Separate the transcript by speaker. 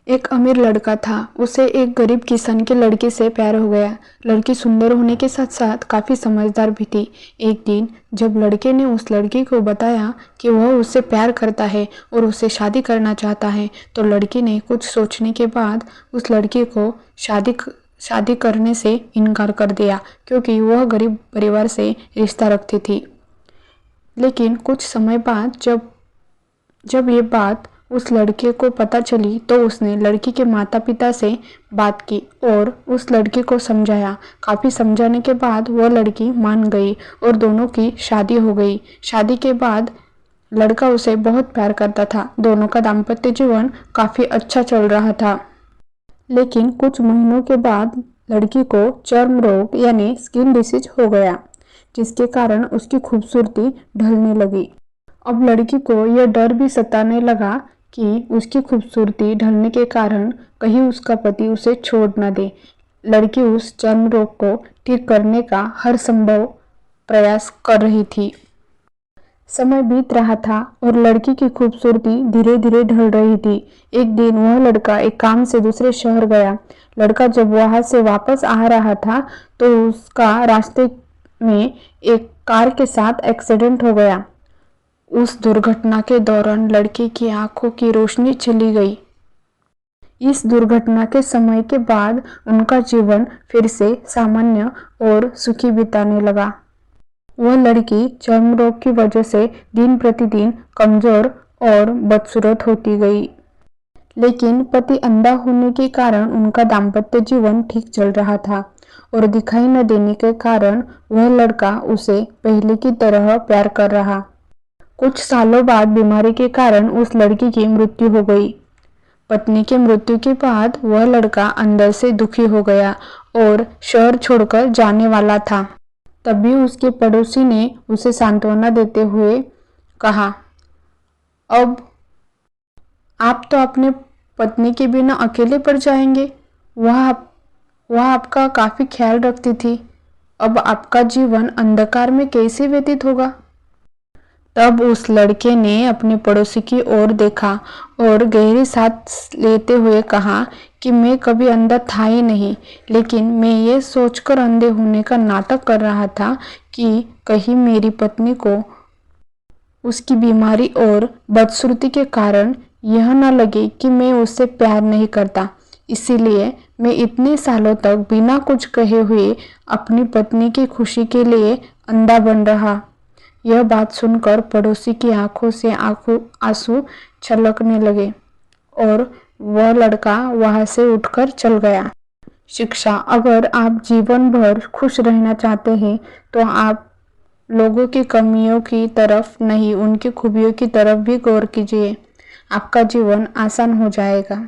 Speaker 1: एक अमीर लड़का था। उसे एक गरीब किसान के लड़की से प्यार हो गया। लड़की सुंदर होने के साथ साथ काफी समझदार भी थी। एक दिन जब लड़के ने उस लड़की को बताया कि वह उससे प्यार करता है और उससे शादी करना चाहता है, तो लड़की ने कुछ सोचने के बाद उस लड़की को शादी करने से इनकार कर दिया, क्योंकि वह गरीब परिवार से रिश्ता रखती थी। लेकिन कुछ समय बाद जब ये बात उस लड़के को पता चली, तो उसने लड़की के माता पिता से बात की और उस लड़की को समझाया। काफी समझाने के बाद वह लड़की मान गई और दोनों की शादी हो गई। शादी के बाद लड़का उसे बहुत प्यार करता था। दोनों का दाम्पत्य जीवन काफी अच्छा चल रहा था। लेकिन कुछ महीनों के बाद लड़की को चर्म रोग यानी स्किन डिसीज हो गया, जिसके कारण उसकी खूबसूरती ढलने लगी। अब लड़की को यह डर भी सताने लगा कि उसकी खूबसूरती ढलने के कारण कहीं उसका पति उसे छोड़ न दे। लड़की उस चर्म रोग को ठीक करने का हर संभव प्रयास कर रही थी। समय बीत रहा था और लड़की की खूबसूरती धीरे धीरे ढल रही थी। एक दिन वह लड़का एक काम से दूसरे शहर गया। लड़का जब वहां से वापस आ रहा था, तो उसका रास्ते में एक कार के साथ एक्सीडेंट हो गया। उस दुर्घटना के दौरान लड़के की आंखों की रोशनी चली गई। इस दुर्घटना के समय के बाद उनका जीवन फिर से सामान्य और सुखी बिताने लगा। वह लड़की चर्म रोग की वजह से दिन प्रतिदिन कमजोर और बदसूरत होती गई। लेकिन पति अंधा होने के कारण उनका दाम्पत्य जीवन ठीक चल रहा था और दिखाई न देने के कारण वह लड़का उसे पहले की तरह प्यार कर रहा। कुछ सालों बाद बीमारी के कारण उस लड़की की मृत्यु हो गई। पत्नी की मृत्यु के बाद वह लड़का अंदर से दुखी हो गया और शहर छोड़कर जाने वाला था। तभी उसके पड़ोसी ने उसे सांत्वना देते हुए कहा, अब आप तो अपने पत्नी के बिना अकेले पड़ जाएंगे। वह आपका काफी ख्याल रखती थी। अब आपका जीवन अंधकार में कैसे व्यतीत होगा। तब उस लड़के ने अपने पड़ोसी की ओर देखा और गहरी सांस लेते हुए कहा कि मैं कभी अंधा था ही नहीं, लेकिन मैं ये सोचकर अंधे होने का नाटक कर रहा था कि कहीं मेरी पत्नी को उसकी बीमारी और बदसूरती के कारण यह न लगे कि मैं उससे प्यार नहीं करता। इसीलिए मैं इतने सालों तक बिना कुछ कहे हुए अपनी पत्नी की खुशी के लिए अंधा बन रहा। यह बात सुनकर पड़ोसी की आंखों से आंसू छलकने लगे और वह लड़का वहां से उठकर चल गया। शिक्षा: अगर आप जीवन भर खुश रहना चाहते हैं, तो आप लोगों की कमियों की तरफ नहीं, उनकी खूबियों की तरफ भी गौर कीजिए। आपका जीवन आसान हो जाएगा।